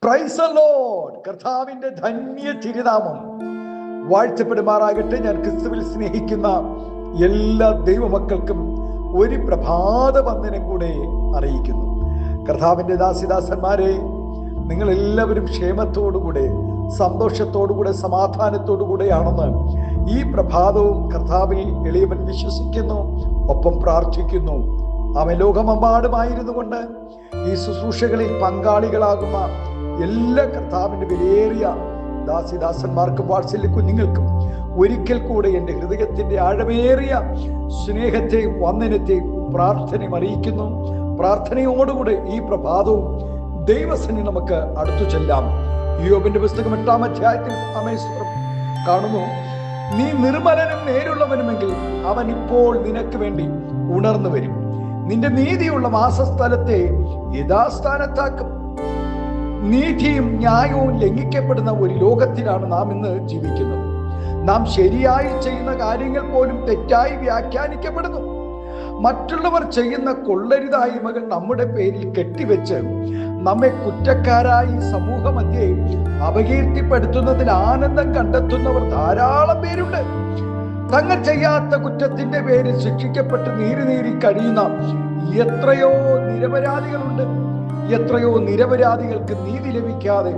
Praise the Lord. കർത്താവിന്റെ ധന്യ തിരുനാമം വാഴ്ത്തപ്പെടുമാറാകട്ടെ. ഞാൻ ക്രിസ്തുവിൽ സ്നേഹിക്കുന്ന എല്ലാ ദൈവമക്കൾക്കും ഒരു പ്രഭാത വന്ദനം കൂടെ അറിയിക്കുന്നു. കർത്താവിന്റെ ദാസിദാസന്മാരെ, നിങ്ങൾ എല്ലാവരും ക്ഷേമത്തോടുകൂടെ, സന്തോഷത്തോടുകൂടെ, സമാധാനത്തോടുകൂടെയാണെന്ന് ഈ പ്രഭാതവും കർത്താവിൽ എളിയവൻ വിശ്വസിക്കുന്നു, ഒപ്പം പ്രാർത്ഥിക്കുന്നു. അവൻ ലോകമെമ്പാടുമായിരുന്നു കൊണ്ട് ഈ ശുശ്രൂഷകളിൽ പങ്കാളികളാകുന്ന എല്ലാ കർത്താവിന്റെ വിലയേറിയ ദാസിദാസന്മാർക്കും വാത്സല്യ കുഞ്ഞുങ്ങൾക്കും ഒരിക്കൽ കൂടെ എൻ്റെ ഹൃദയത്തിന്റെ ആഴമേറിയ സ്നേഹത്തെയും വന്ദനത്തെയും പ്രാർത്ഥനയും അറിയിക്കുന്നു. പ്രാർത്ഥനയോടുകൂടെ ഈ പ്രഭാതവും ദൈവസന്നിധി നമുക്ക് അടുത്തു ചെല്ലാം. യോബിന്റെ പുസ്തകം 8-ാം അധ്യായത്തിൽ അമേശ്വരം കാണുന്നു, നീ നിർമ്മലനും നേരുള്ളവനുമെങ്കിൽ അവൻ ഇപ്പോൾ നിനക്ക് വേണ്ടി ഉണർന്നു വരും. നിന്റെ നീതിയുള്ള വാസസ്ഥലത്തെ യഥാസ്ഥാനത്താക്കും. നീതിയും ന്യായവും ലംഘിക്കപ്പെടുന്ന ഒരു ലോകത്തിലാണ് നാം ഇന്ന് ജീവിക്കുന്നത്. നാം ശരിയായി ചെയ്യുന്ന കാര്യങ്ങൾ പോലും തെറ്റായി വ്യാഖ്യാനിക്കപ്പെടുന്നു. മറ്റുള്ളവർ ചെയ്യുന്ന കൊള്ളരുതായ്മകൾ നമ്മുടെ പേരിൽ കെട്ടിവെച്ച് നമ്മെ കുറ്റക്കാരായി സമൂഹമധ്യേ അപകീർത്തിപ്പെടുത്തുന്നതിൽ ആനന്ദം കണ്ടെത്തുന്നവർ ധാരാളം പേരുണ്ട്. തങ്ങൾ ചെയ്യാത്ത കുറ്റത്തിന്റെ പേരിൽ ശിക്ഷിക്കപ്പെട്ട് നീറി കഴിയുന്ന എത്രയോ നിരപരാധികളുണ്ട്. എത്രയോ നിരപരാധികൾക്ക് നീതി ലഭിക്കാതെ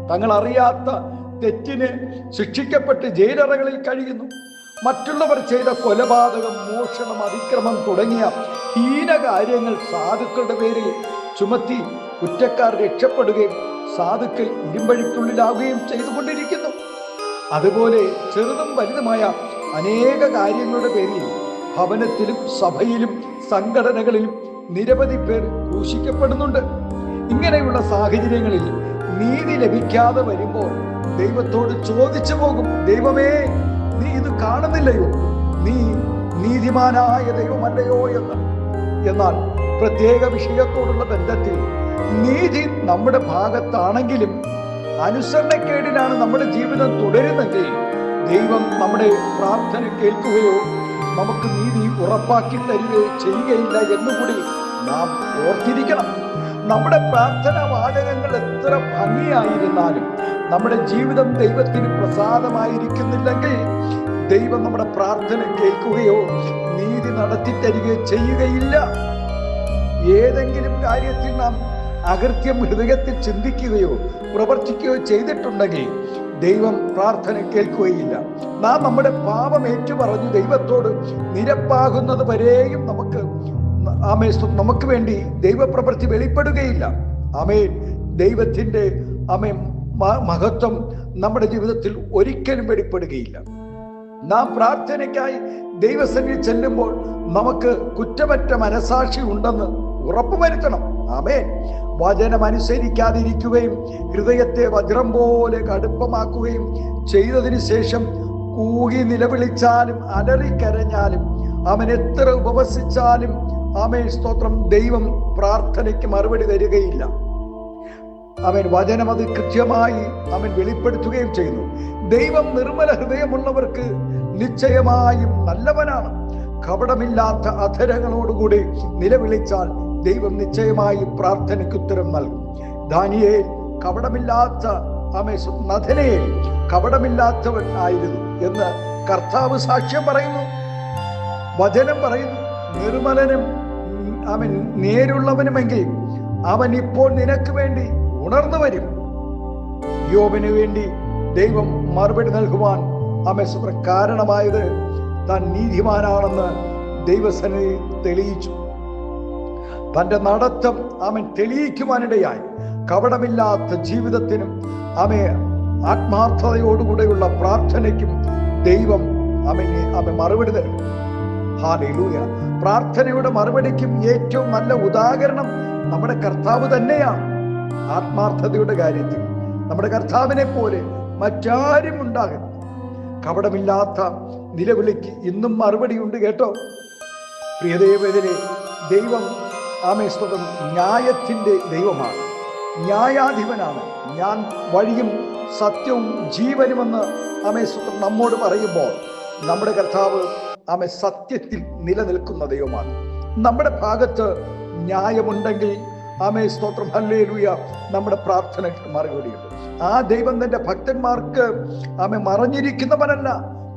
തങ്ങൾ അറിയാത്ത തെറ്റിന് ശിക്ഷിക്കപ്പെട്ട് ജയിലറകളിൽ കഴിയുന്നു. മറ്റുള്ളവർ ചെയ്ത കൊലപാതകം, മോഷണം, അതിക്രമം തുടങ്ങിയ ഹീനകാര്യങ്ങൾ സാധുക്കളുടെ പേരിൽ ചുമത്തി കുറ്റക്കാർ രക്ഷപ്പെടുകയും സാധുക്കൾ ഇരുമ്പഴിക്കുള്ളിലാവുകയും ചെയ്തുകൊണ്ടിരിക്കുന്നു. അതുപോലെ ചെറുതും വലുതുമായ അനേക കാര്യങ്ങളുടെ പേരിൽ ഭവനത്തിലും സഭയിലും സംഘടനകളിലും നിരവധി പേർ ക്രൂശിക്കപ്പെടുന്നുണ്ട്. ഇങ്ങനെയുള്ള സാഹചര്യങ്ങളിൽ നീതി ലഭിക്കാതെ വരുമ്പോൾ ദൈവത്തോട് ചോദിച്ചു പോകും, ദൈവമേ, നീ ഇത് കാണുന്നില്ലയോ? നീ നീതിമാനായ ദൈവമല്ലയോ എന്ന്. എന്നാൽ പ്രത്യേക വിഷയത്തോടുള്ള ബന്ധത്തിൽ നീതി നമ്മുടെ ഭാഗത്താണെങ്കിലും അനുസരണക്കേടിലാണ് നമ്മുടെ ജീവിതം തുടരുന്നെങ്കിൽ ദൈവം നമ്മുടെ പ്രാർത്ഥന കേൾക്കുകയോ നമുക്ക് നീതി ഉറപ്പാക്കി തരികയോ ചെയ്യുകയില്ല എന്നുകൂടി നാം ഓർത്തിരിക്കണം. നമ്മുടെ പ്രാർത്ഥനാ വാചകങ്ങൾ എത്ര ഭംഗിയായിരുന്നാലും നമ്മുടെ ജീവിതം ദൈവത്തിന് പ്രസാദമായിരിക്കുന്നില്ലെങ്കിൽ ദൈവം നമ്മുടെ പ്രാർത്ഥന കേൾക്കുകയോ നീതി നടത്തി തരികയോ ചെയ്യുകയില്ല. ഏതെങ്കിലും കാര്യത്തിൽ നാം അകൃത്യം ഹൃദയത്തിൽ ചിന്തിക്കുകയോ പ്രവർത്തിക്കുകയോ ചെയ്തിട്ടുണ്ടെങ്കിൽ ദൈവം പ്രാർത്ഥന കേൾക്കുകയില്ല. നാം നമ്മുടെ പാപം ഏറ്റുപറഞ്ഞു ദൈവത്തോട് നിരപ്പാകുന്നത് വരെയും നമുക്ക് വേണ്ടി ദൈവപ്രവൃത്തി വെളിപ്പെടുകയില്ല. ആമേൻ. ദൈവത്തിന്റെ മഹത്വം നമ്മുടെ ജീവിതത്തിൽ ഒരിക്കലും വെളിപ്പെടുകയില്ല. നാം പ്രാർത്ഥനയ്ക്കായി ദൈവസന്നിധി ചെല്ലുമ്പോൾ നമുക്ക് കുറ്റമറ്റ മനസാക്ഷി ഉണ്ടെന്ന് ഉറപ്പുവരുത്തണം. ആമേൻ. വചനം അനുസരിക്കാതിരിക്കുകയും ഹൃദയത്തെ വജ്രം പോലെ കടുപ്പമാക്കുകയും ചെയ്തതിനു ശേഷം കൂകി നിലവിളിച്ചാലും അലറിക്കരഞ്ഞാലും അവൻ എത്ര ഉപവസിച്ചാലും ആമേൻ സ്തോത്രം, ദൈവം പ്രാർത്ഥനയ്ക്ക് മറുപടി തരികയില്ല. അവൻ വചനം അത് കൃത്യമായി അവൻ വെളിപ്പെടുത്തുകയും ചെയ്യുന്നു. ദൈവം നിർമ്മല ഹൃദയമുള്ളവർക്ക് നിശ്ചയമായും നല്ലവനാണ്. കപടമില്ലാത്ത അധരങ്ങളോടുകൂടി നിലവിളിച്ചാൽ ദൈവം നിശ്ചയമായും പ്രാർത്ഥനയ്ക്ക് ഉത്തരം നൽകും. ദാനിയേൽ കപടമില്ലാത്ത നഥനയേൽ കപടമില്ലാത്തവൻ ആയിരുന്നു എന്ന് കർത്താവ് സാക്ഷ്യം പറയുന്നു. വചനം പറയുന്നു, നിർമ്മലനും അവൻ നേരുള്ളവനുമെങ്കിൽ അവൻ ഇപ്പോൾ നിനക്ക് വേണ്ടി ഉണർന്നു വരും. യോബിന് വേണ്ടി ദൈവം മറുപടി നൽകുവാൻ കാരണമായത് താൻ നീതിമാനാണെന്ന് ദൈവസന്നിധി തെളിയിച്ചു. തന്റെ നടത്തം അവൻ തെളിയിക്കുവാനിടയായി. കപടമില്ലാത്ത ജീവിതത്തിനും ആത്മാർത്ഥതയോടുകൂടെയുള്ള പ്രാർത്ഥനയ്ക്കും ദൈവം അവൻ മറുപടി നൽകും. ഹല്ലേലൂയ. പ്രാർത്ഥനയുടെ മറുപടിക്കും ഏറ്റവും നല്ല ഉദാഹരണം നമ്മുടെ കർത്താവ് തന്നെയാണ്. ആത്മാർത്ഥതയുടെ കാര്യത്തിൽ നമ്മുടെ കർത്താവിനെ പോലെ മറ്റാരും ഉണ്ടാകരുത്. കപടമില്ലാത്ത നിലവിളിക്ക് ഇന്നും മറുപടിയുണ്ട് കേട്ടോ. പ്രിയദേവരെ, ദൈവം സ്തോത്രം ന്യായത്തിന്റെ ദൈവമാണ്, ന്യായാധിപനാണ്. ഞാൻ വഴിയും സത്യവും ജീവനുമെന്ന് സ്തോത്രം നമ്മോട് പറയുമ്പോൾ നമ്മുടെ കർത്താവ് സത്യത്തിൽ നിലനിൽക്കുന്ന ദൈവമാണ്. നമ്മുടെ ഭാഗത്ത് ന്യായമുണ്ടെങ്കിൽ ആമേ സ്തോത്രം, ഹല്ലേലൂയ, നമ്മുടെ പ്രാർത്ഥനയ്ക്ക് മറുപടിയുണ്ട്. ആ ദൈവം തന്റെ ഭക്തന്മാർക്ക് ആമേ മറഞ്ഞിരിക്കുന്നവനല്ല,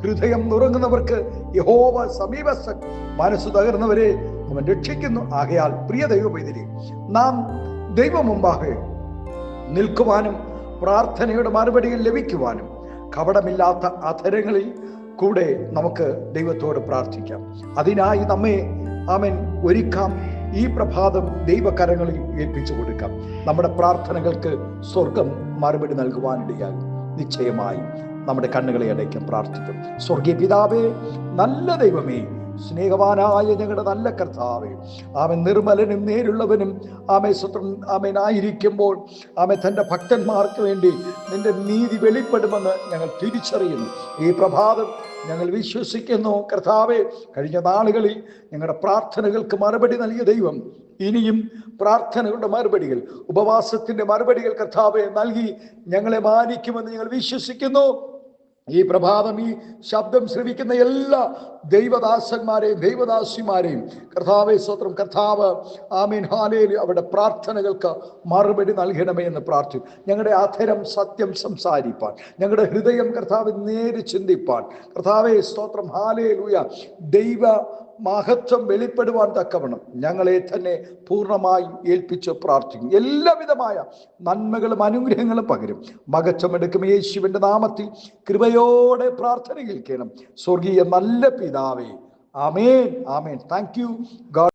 ഹൃദയം നുറുങ്ങുന്നവർക്ക് യഹോവ സമീപസ്ഥൻ, മനസ്സ് തകർന്നവരെ അവൻ രക്ഷിക്കുന്നു. ആകയാൽ പ്രിയ ദൈവപൈതലേ, നാം ദൈവം മുമ്പാകെ നിൽക്കുവാനും പ്രാർത്ഥനയുടെ മറുപടികൾ ലഭിക്കുവാനും കപടമില്ലാത്ത അധരങ്ങളിൽ കൂടെ നമുക്ക് ദൈവത്തോട് പ്രാർത്ഥിക്കാം. അതിനായി നമ്മെ ആമേൻ ഒരുക്കാം. ഈ പ്രഭാതം ദൈവകരങ്ങളിൽ ഏൽപ്പിച്ചു കൊടുക്കാം. നമ്മുടെ പ്രാർത്ഥനകൾക്ക് സ്വർഗം മറുപടി നൽകുവാനിടയാകും. നിശ്ചയമായും നമ്മുടെ കണ്ണുകളെ അടയ്ക്കും, പ്രാർത്ഥിക്കും. സ്വർഗീയ പിതാവേ, നല്ല ദൈവമേ, സ്നേഹവാനായ ഞങ്ങളുടെ നല്ല കർത്താവേ, ആമൻ നിർമ്മലനും നേരുള്ളവനും ആമേ സ്വത്രം ആമേനായിരിക്കുമ്പോൾ ആമേ തൻ്റെ ഭക്തന്മാർക്ക് വേണ്ടി നിന്റെ നീതി വെളിപ്പെടുമെന്ന് ഞങ്ങൾ തിരിച്ചറിയുന്നു. ഈ പ്രഭാതം ഞങ്ങൾ വിശ്വസിക്കുന്നു കർത്താവേ. കഴിഞ്ഞ നാളുകളിൽ ഞങ്ങളുടെ പ്രാർത്ഥനകൾക്ക് മറുപടി നൽകിയ ദൈവം ഇനിയും പ്രാർത്ഥനകളുടെ മറുപടികൾ, ഉപവാസത്തിന്റെ മറുപടികൾ കർത്താവേ നൽകി ഞങ്ങളെ മാനിക്കുമെന്ന് ഞങ്ങൾ വിശ്വസിക്കുന്നു. ഈ പ്രഭാതം ഈ ശബ്ദം ശ്രവിക്കുന്ന എല്ലാ ദൈവദാസന്മാരെയും ദൈവദാസിമാരെയും കർത്താവേ സ്തോത്രം, കർത്താവ് ആമീൻ ഹാലേലൂയ അവരുടെ പ്രാർത്ഥനകൾക്ക് മറുപടി നൽകണമേ എന്ന് പ്രാർത്ഥിക്കും. ഞങ്ങളുടെ അധരം സത്യം സംസാരിപ്പാൻ, ഞങ്ങളുടെ ഹൃദയം കർത്താവ് നേര് ചിന്തിപ്പാൻ കർത്താവേ സ്തോത്രം ഹാലേലൂയ ദൈവ മഹത്വം വെളിപ്പെടുവാൻ തക്കവണ്ണം ഞങ്ങളെ തന്നെ പൂർണ്ണമായും ഏൽപ്പിച്ച് പ്രാർത്ഥിക്കും. എല്ലാവിധമായ നന്മകളും അനുഗ്രഹങ്ങളും പകരും. മഹത്വമെടുക്കും യേശുവിന്റെ നാമത്തിൽ കൃപയോടെ പ്രാർത്ഥന കേൾക്കണം സ്വർഗീയ നല്ല പിതാവേ. Amen, amen. Thank you. God